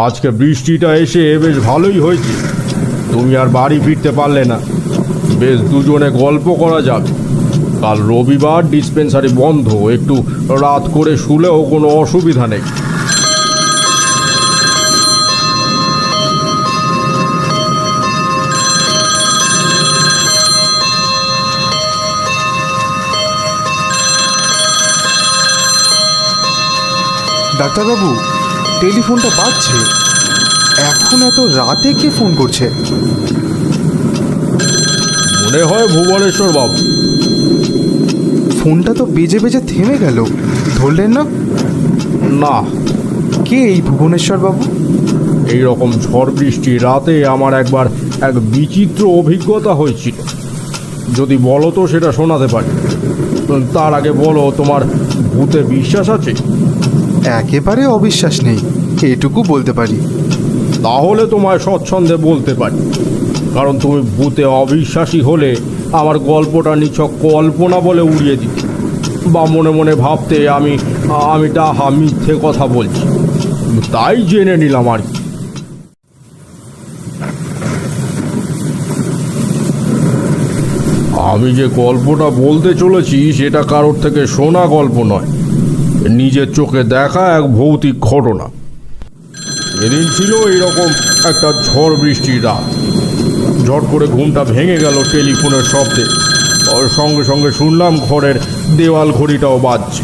আজকে বৃষ্টিটা এসে বেশ ভালোই হয়েছে। তুমি আর বাড়ি ফিরতে পারলে না, বেশ দুজনে গল্প করা যাবে। কাল রবিবার, ডিসপেন্সারি বন্ধ, একটু রাত করে শুলেও কোনো অসুবিধা নেই। ডাক্তারবাবু, টেলিফোনটা বাজছে। এখন এত রাতে কে ফোন করছে? মনে হয় ভুবনেশ্বর বাবু। ফোনটা তো বেজে বেজে থেমে গেল, ধরলেন না? না। কে এই ভুবনেশ্বর বাবু? এই রকম ঝড় বৃষ্টি রাতে আমার একবার এক বিচিত্র অভিজ্ঞতা হয়েছিল। যদি বলো তো সেটা শোনাতে পারি। তার আগে বলো, তোমার ভূতে বিশ্বাস আছে? একেবারে অবিশ্বাস নেই, এটুকু বলতে পারি। তাহলে তোমায় স্বচ্ছন্দে বলতে পারি, কারণ তুমি ভূতে অবিশ্বাসী হলে আমার গল্পটা নিছক কল্পনা বলে উড়িয়ে দিতে, বা মনে মনে ভাবতে আমি ডাহা মিথ্যে কথা বলছি। তাই জেনে নিলাম আর কি। আমি যে গল্পটা বলতে চলেছি সেটা কারোর থেকে শোনা গল্প নয়, নিজের চোখে দেখা এক ভৌতিক ঘটনা। এদিন ছিল এইরকম একটা ঝড় বৃষ্টির রাত। ঝট করে ঘুমটা ভেঙে গেল টেলিফোনের শব্দে। ওর সঙ্গে সঙ্গে শুনলাম ঘরের দেওয়াল ঘড়িটাও বাজছে।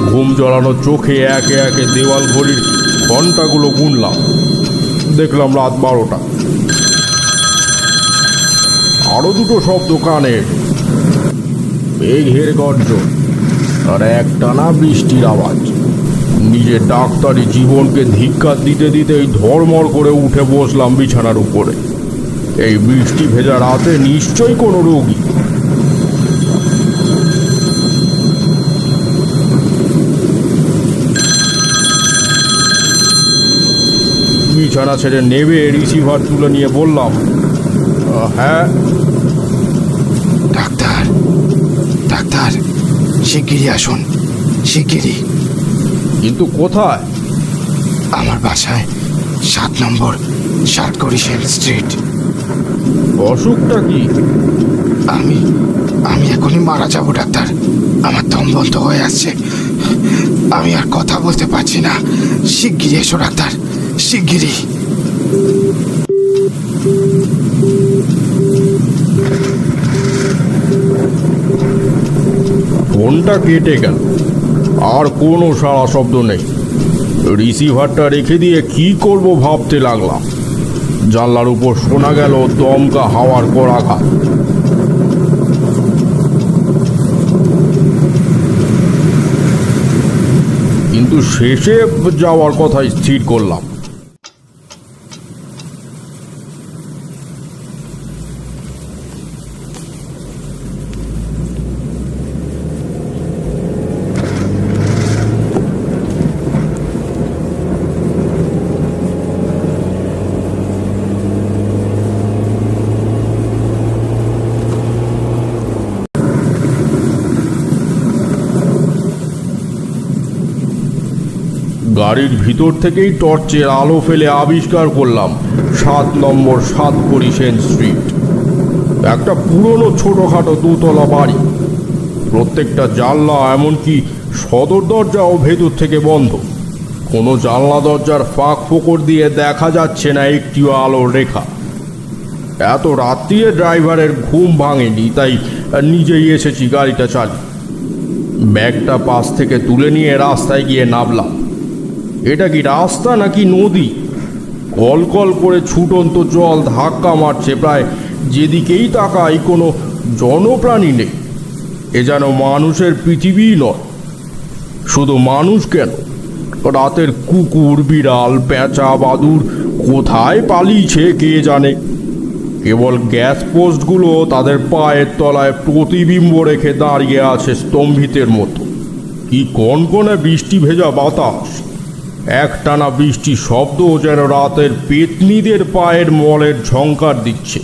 ঘুম জড়ানো চোখে একে একে দেওয়াল ঘড়ির ঘন্টাগুলো গুনলাম। দেখলাম রাত 12টা। আরো দুটো শব্দ কানে, মেঘের গর্জন আর একটানা বৃষ্টির আওয়াজ। নিজের ডাক্তারি জীবনকে ধিক্কার দিতে দিতেই ধর্মর করে উঠে বসলাম বিছানার উপরে। এই বৃষ্টি ভেজা রাতে নিশ্চয়ই কোনো রোগী। বিছানা ছেড়ে নেবে রিসিভার তুলে নিয়ে বললাম, হ্যাঁ ডাক্তার, ডাক্তার, শিগগিরই আসুন, শিগগিরই। কিন্তু কোথায়? আমার বাসায় 7 নম্বর সাতকড়ি সেন স্ট্রিট। অসুখটা কি? আমি এখনই মারা যাব ডাক্তার। আমার দম বন্ধ হয়ে আসছে, আমি আর কথা বলতে পারছি না। শিগগিরই এসো ডাক্তার, শিগগিরই। ফোনটা কেটে গেল, আর কোনো সাড়া শব্দ নেই। রিসিভারটা রেখে দিয়ে কি করব ভাবতে লাগলাম। জানলার উপর শোনা গেল দমকা হাওয়ার কড়াঘাত। কিন্তু শেষে যাওয়ার কথা স্থির করলাম। গাড়ির ভিতর থেকেই টর্চের আলো ফেলে আবিষ্কার করলাম 7 নম্বর সাতকড়ি সেন স্ট্রিট। একটা পুরনো ছোটখাটো দোতলা বাড়ি। প্রত্যেকটা জানলা, এমনকি সদর দরজাও ভেতর থেকে বন্ধ। কোনো জানলা দরজার ফাঁক ফোকর দিয়ে দেখা যাচ্ছে না একটিও আলোর রেখা। এত রাত্রিরে ড্রাইভারের ঘুম ভাঙেনি, তাই নিজেই এসেছি গাড়িটা চালিয়ে। ব্যাগটা পাশ থেকে তুলে নিয়ে রাস্তায় গিয়ে নামলাম। এটা কি রাস্তা নাকি নদী? কল কল করে ছুটন্ত জল ধাক্কা মারছে, প্রায় যেদিকেই তাকাই কোনো জনপ্রাণী নেই। এ যেন মানুষের পৃথিবী নয়। শুধু মানুষ কেন, রাতের কুকুর, বিড়াল, পেঁচা, বাদুড় কোথায় পালিয়েছে কে জানে। কেবল গ্যাস পোস্টগুলো তাদের পায়ের তলায় প্রতিবিম্ব রেখে দাঁড়িয়ে আছে স্তম্ভিতের মতো। কি কনকনে বৃষ্টি ভেজা বাতাস, একটানা বৃষ্টি শব্দ যেন রাতের পেতনিদের পায়ের মলের ঝংকার দিচ্ছে।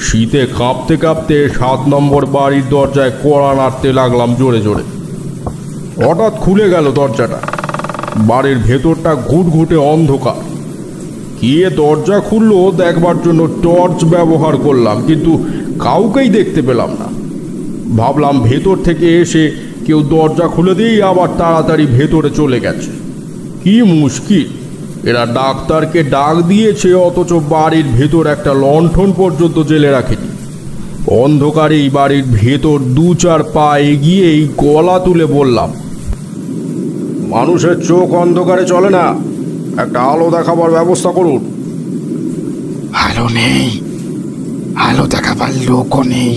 শীতে কাঁপতে কাঁপতে 7 নম্বর বাড়ির দরজায় কড়া নাড়তে লাগলাম জোরে জোরে। হঠাৎ খুলে গেল দরজাটা। বাড়ির ভেতরটা ঘুটঘুটে অন্ধকার। কে দরজা খুললো দেখবার জন্য টর্চ ব্যবহার করলাম, কিন্তু কাউকেই দেখতে পেলাম না। ভাবলাম ভেতর থেকে এসে কেউ দরজা খুলে দিয়েই আবার তাড়াতাড়ি ভেতরে চলে গেছে। কি মুশকিল, এরা ডাক্তারকে ডাক দিয়েছে অথচ বাড়ির ভেতর একটা লণ্ঠন পর্যন্ত জেলে রাখেনি। অন্ধকারেই বাড়ির ভেতর 2-4 পা এগিয়েই গলা তুলে বললাম, মানুষের চোখ অন্ধকারে চলে না, একটা আলো দেখাবার ব্যবস্থা করুন। আলো নেই, আলো দেখাবার লোকও নেই।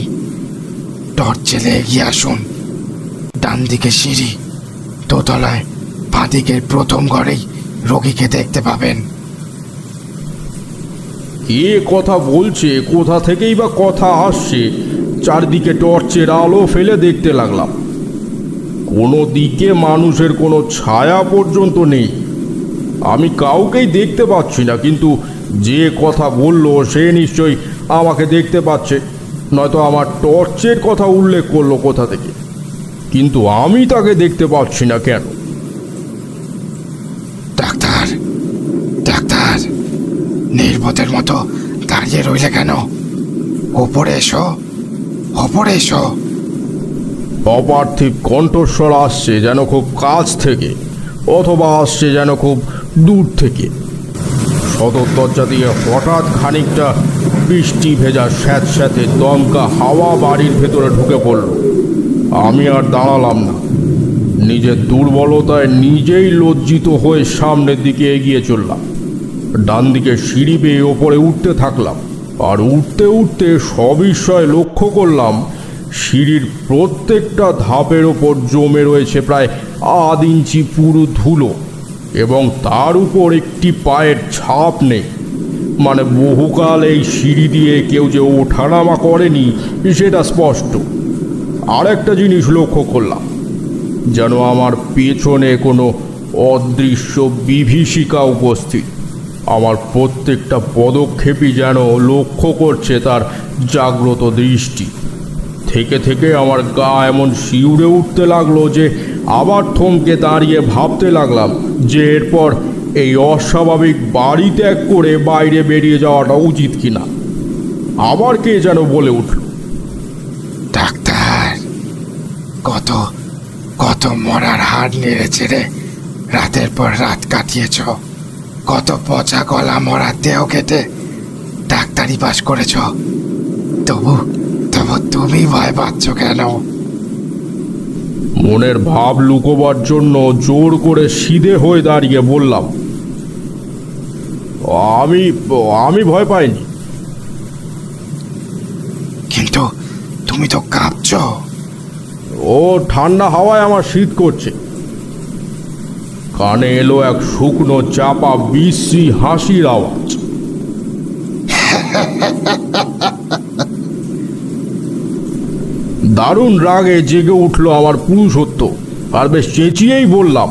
টর্চ জেলে এগিয়ে আসুন। ডান দিকে সিঁড়ি, দোতলায় বাঁ দিকের প্রথম ঘরেই রোগীকে দেখতে পাবেন। কে কথা বলছে, কোথা থেকেই বা কথা আসছে। চারদিকে টর্চের আলো ফেলে দেখতে লাগলাম। কোনো দিকে মানুষের কোনো ছায়া পর্যন্ত নেই। আমি কাউকেই দেখতে পাচ্ছি না, কিন্তু যে কথা বলল সে নিশ্চয়ই আমাকে দেখতে পাচ্ছে, নয়তো আমার টর্চের কথা উল্লেখ করলো কোথা থেকে। কিন্তু আমি তাকে দেখতে পাচ্ছি না কেন? ডাক্তার, ডাক্তার, নির্বোধের মতো দাঁড়িয়ে রইলে কেন? ওপরে এসো, ওপরে এসো। অপার্থিব কণ্ঠস্বর আসছে যেন খুব কাছ থেকে, অথবা আসছে যেন খুব দূর থেকে। সদর দরজা দিয়ে হঠাৎ খানিকটা বৃষ্টি ভেজা স্যাঁতস্যাঁতে দমকা হাওয়া বাড়ির ভেতরে ঢুকে পড়ল। আমি আর দাঁড়ালাম না। নিজের দুর্বলতায় নিজেই লজ্জিত হয়ে সামনের দিকে এগিয়ে চললাম। ডান দিকে সিঁড়ি বেয়ে ওপরে উঠতে থাকলাম। আর উঠতে উঠতে সবিস্ময়ে লক্ষ্য করলাম সিঁড়ির প্রত্যেকটা ধাপের ওপর জমে রয়েছে প্রায় 1/2 ইঞ্চি পুরো ধুলো, এবং তার উপর একটি পায়ের ছাপ নেই। মানে বহুকাল এই সিঁড়ি দিয়ে কেউ যে ওঠানামা করেনি সেটা স্পষ্ট। আর একটা জিনিস লক্ষ্য করলাম, যেন আমার পেছনে কোনো অদৃশ্য বিভীষিকা উপস্থিত। আমার প্রত্যেকটা পদক্ষেপই যেন লক্ষ্য করছে তার জাগ্রত দৃষ্টি। থেকে থেকে আমার গা এমন শিউরে উঠতে লাগলো যে আবার থমকে দাঁড়িয়ে ভাবতে লাগলাম যে এরপর এই অস্বাভাবিক বাড়ি ত্যাগ করে বাইরে বেরিয়ে যাওয়াটা উচিত কিনা। আবার কে যেন বলে উঠল, ডাক্তার, কত কত মরার হাড় নেড়েছে রে, রাতের পর রাত কাটিয়েছ। কত পচা গলা মরার দেহ কেটে ডাক্তারি পাস করেছ, তবু তবু তুমি ভয় পাচ্ছ কেন? মনের ভাব লুকোবার জন্য জোর করে সিধে হয়ে দাঁড়িয়ে বললাম, আমি আমি ভয় পাইনি। কিন্তু তুমি তো কাঁপছ। ও ঠান্ডা হাওয়ায় আমার শীত করছে। কানে এলো এক শুকনো চাপা বিশ্রী হাসির আওয়াজ। দারুণ রাগে জেগে উঠল আমার পুরুষত্ব, আর বেশ চেঁচিয়েই বললাম,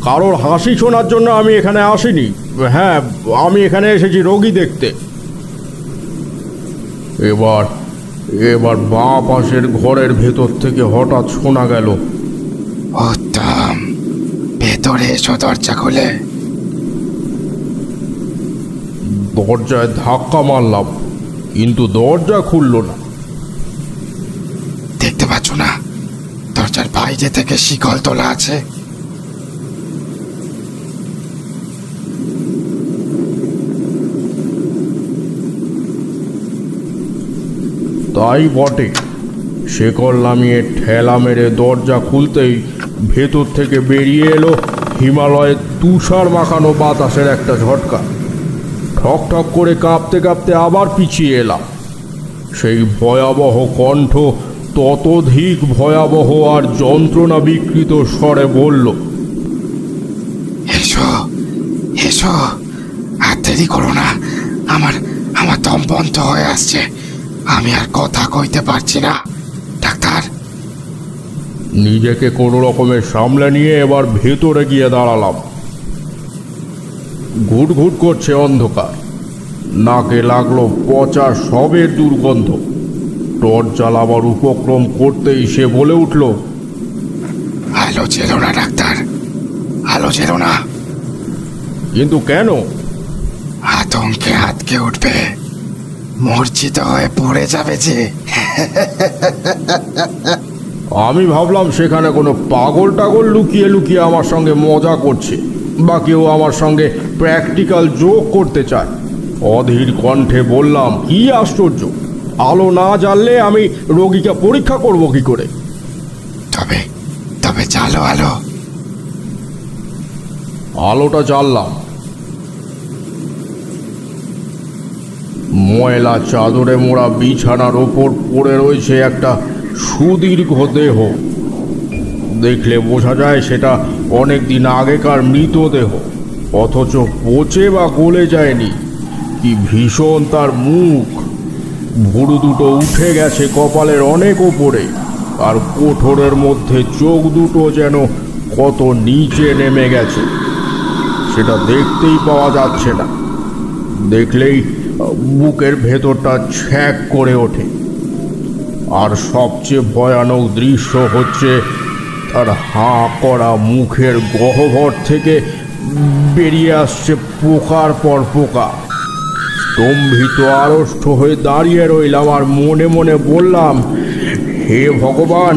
কারোর হাসি শোনার জন্য আমি এখানে আসিনি। হ্যাঁ, আমি এখানে এসেছি রোগী দেখতে। এবার এবার বাঁ পাশের ঘরের ভেতর থেকে হঠাৎ শোনা গেল, উত্তম, ভেতরে এসো, দরজা খুলে। দরজায় ধাক্কা মারলাম, কিন্তু দরজা খুলল না। দেখতে পাচ্ছ না দরজার বাইরে থেকে শিকল তোলা আছে? তাই বটে। শেকল নামিয়ে ঠেলা মেরে দরজা খুলতেই ভেতর থেকে বেরিয়ে এলো হিমালয়ের তুষার মাখানো বাতাসের একটা ঝটকা। ঠক ঠক করে কাঁপতে কাঁপতে আবার পিছিয়ে এলাম। সেই ভয়াবহ কণ্ঠ ততোধিক ভয়াবহ আর যন্ত্রণা বিকৃত স্বরে বলল, এসো এসো, আর দেরি করো না। আমার আমার দম বন্ধ হয়ে আসছে, আমি আর কথা কইতে পারছি না। ডাক্তার, নিজেকে কোনো রকমের সামলে নিয়ে এবার ভেতরে গিয়ে দাঁড়ালাম। ঘুট ঘুট করছে অন্ধকার, নাকে লাগলো পচা সবের দুর্গন্ধ। টর্চ জ্বালাবার উপক্রম করতেই সে বলে উঠল, আলো ছিল না ডাক্তার, আলো ছিল না। কিন্তু কেন? আতঙ্কে আটকে উঠবে, মূর্ছিত হয়ে পড়ে যাবে যে। আমি ভাবলাম সেখানে কোনো পাগল টাগল লুকিয়ে লুকিয়ে আমার সঙ্গে মজা করছে, বা কেউ আমার সঙ্গে প্র্যাকটিক্যাল জোক করতে চায়। অধীর কণ্ঠে বললাম, কি আশ্চর্য, আলো না জ্বাললে আমি রোগীকে পরীক্ষা করব কি করে? তবে তবে চালো আলো। আলোটা জ্বাললাম। ময়লা চাদরে মোড়া বিছানার ওপর পড়ে রয়েছে একটা সুদীর্ঘ দেহ। দেখলে বোঝা যায় সেটা অনেক দিন আগেকার মৃতদেহ, অথচ পচে বা গলে যায়নি। কি ভীষণ তার মুখ! ভুরু দুটো উঠে গেছে কপালের অনেক ওপরে, আর কোঠরের মধ্যে চোখ দুটো যেন কত নিচে নেমে গেছে। সেটা দেখতেই পাওয়া যাচ্ছে না, দেখলেই বুকের ভেতরটা ছ্যাঁক করে ওঠে। আর সবচেয়ে ভয়ানক দৃশ্য হচ্ছে তার হাঁ করা মুখের গহ্বর থেকে বেরিয়ে আসছে পোকার পর পোকা। স্তম্ভিত আড়ষ্ট হয়ে দাঁড়িয়ে রইলাম আর মনে মনে বললাম, হে ভগবান,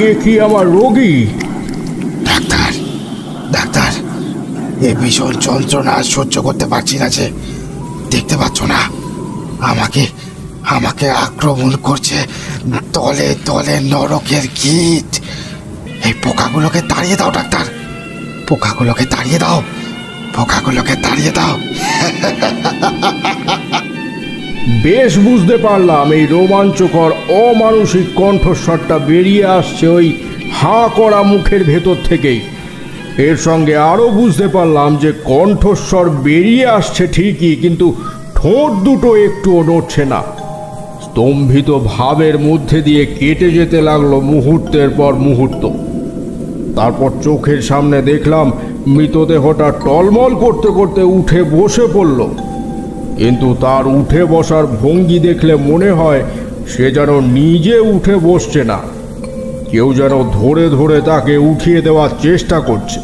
এ কি আমার রোগী? ডাক্তার, ডাক্তার, এ ভীষণ যন্ত্রণা আর সহ্য করতে পারছি না যে। দেখতে পাচ্ছ না, আমাকে আমাকে আক্রমণ করছে তলে তলে নরকের কীট। এই পোকাগুলোকে তাড়িয়ে দাও ডাক্তার, পোকাগুলোকে তাড়িয়ে দাও, পোকাগুলোকে তাড়িয়ে দাও। বেশ বুঝতে পারলাম এই রোমাঞ্চকর অমানসিক কণ্ঠস্বরটা বেরিয়ে আসছে ওই হাঁ করা মুখের ভেতর থেকেই। এর সঙ্গে আরও বুঝতে পারলাম যে কণ্ঠস্বর বেরিয়ে আসছে ঠিকই, কিন্তু ঠোঁট দুটো একটুও নড়ছে না। স্তম্ভিত ভাবের মধ্যে দিয়ে কেটে যেতে লাগলো মুহূর্তের পর মুহূর্ত। তারপর চোখের সামনে দেখলাম মৃতদেহটা টলমল করতে করতে উঠে বসে পড়ল। কিন্তু তার উঠে বসার ভঙ্গি দেখলে মনে হয় সে যেন নিজে উঠে বসছে না, কেউ যেন ধরে ধরে তাকে উঠিয়ে দেওয়ার চেষ্টা করছে।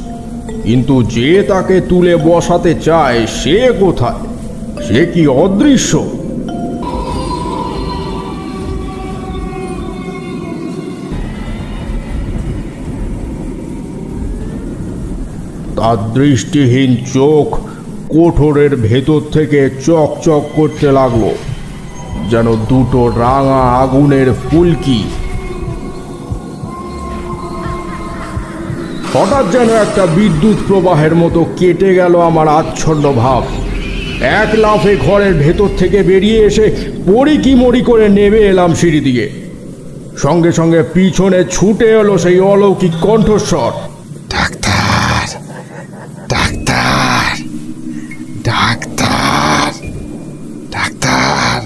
কিন্তু যে তাকে তুলে বসাতে চায় সে কোথায়? সে কি অদৃশ্য? তার দৃষ্টিহীন চোখ কোঠরের ভেতর থেকে চকচক করতে লাগলো, যেন দুটো রাঙা আগুনের ফুলকি। হঠাৎ যেন একটা বিদ্যুৎ প্রবাহের মতো কেটে গেল আমার আচ্ছন্ন ভাব। এক লাফে ঘরের ভেতর থেকে বেরিয়ে এসে পড়ি কি মরি করে নেমে এলাম সিঁড়ি দিয়ে। সঙ্গে সঙ্গে পিছনে ছুটে এলো সেই অলৌকিক কণ্ঠস্বর, ডাক্তার, ডাক্তার, ডাক্তার, ডাক্তার।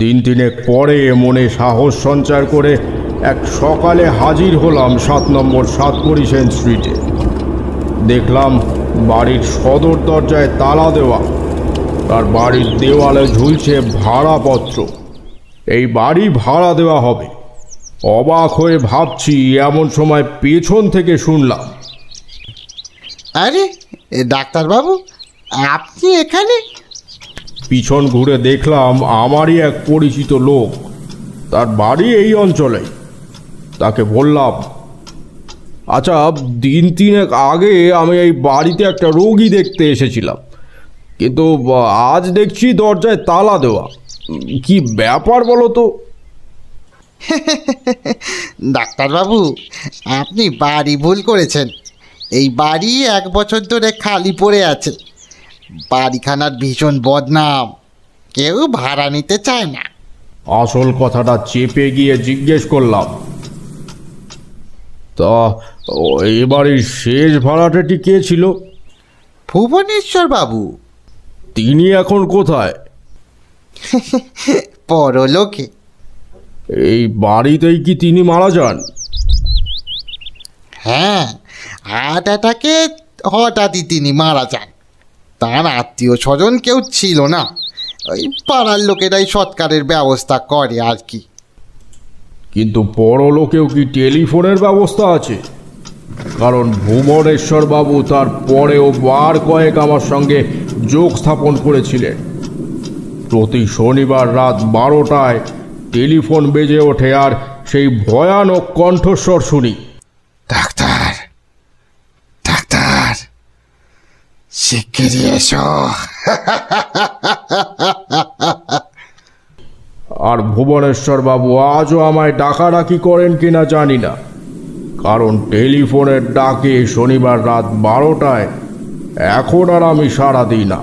দিন তিনেক পরে মনে সাহস সঞ্চার করে এক সকালে হাজির হলাম 7 নম্বর সাতকড়ি সেন স্ট্রিটে। দেখলাম বাড়ির সদর দরজায় তালা দেওয়া, তার বাড়ির দেওয়ালে ঝুলছে ভাড়াপত্র। এই বাড়ি ভাড়া দেওয়া হবে। অবাক হয়ে ভাবছি, এমন সময় পেছন থেকে শুনলাম, আরে ডাক্তারবাবু, আপনি এখানে? পিছন ঘুরে দেখলাম আমারই এক পরিচিত লোক, তার বাড়ি এই অঞ্চলে। তাকে বললাম, আচ্ছা, দিন তিনেক আগে আমি এই বাড়িতে একটা রোগী দেখতে এসেছিলাম, কিন্তু আজ দেখছি দরজায় তালা দেওয়া। কি ব্যাপার বলো তো? ডাক্তারবাবু, আপনি বাড়ি ভুল করেছেন। এই বাড়ি 1 বছর ধরে খালি পড়ে আছে। বাড়িখানার ভীষণ বদনাম, কেউ ভাড়া নিতে চায় না। আসল কথাটা চেপে গিয়ে জিজ্ঞেস করলাম, তা এ বাড়ির শেষ ভাড়াটেটি কে ছিল? ভুবনেশ্বর বাবু। তিনি এখন কোথায়? পরলোকে। এই বাড়িতেই কি তিনি মারা যান? হ্যাঁ, হার্ট অ্যাটাকে হঠাৎই তিনি মারা যান। তার আত্মীয় স্বজন কেউ ছিল না, ওই পাড়ার লোকেরাই সৎকারের ব্যবস্থা করে আর কি। কিন্তু পরলোকেও কি টেলিফোনের ব্যবস্থা আছে? কারণ ভুবনেশ্বর বাবু তার পরেও বার কয়েক আমার সঙ্গে যোগ স্থাপন করেছিলেন। প্রতি শনিবার রাত 12টায় টেলিফোন বেজে ওঠে আর সেই ভয়ানক কণ্ঠস্বর শুনি, ডাক্তার, ডাক্তার, শিগগিরই এসো। আর ভুবনেশ্বর বাবু আজও আমায় ডাকাডাকি করেন কিনা জানি না, কারণ টেলিফোনের ডাকে শনিবার রাত 12টায় এখন আর আমি সাড়া দিই না।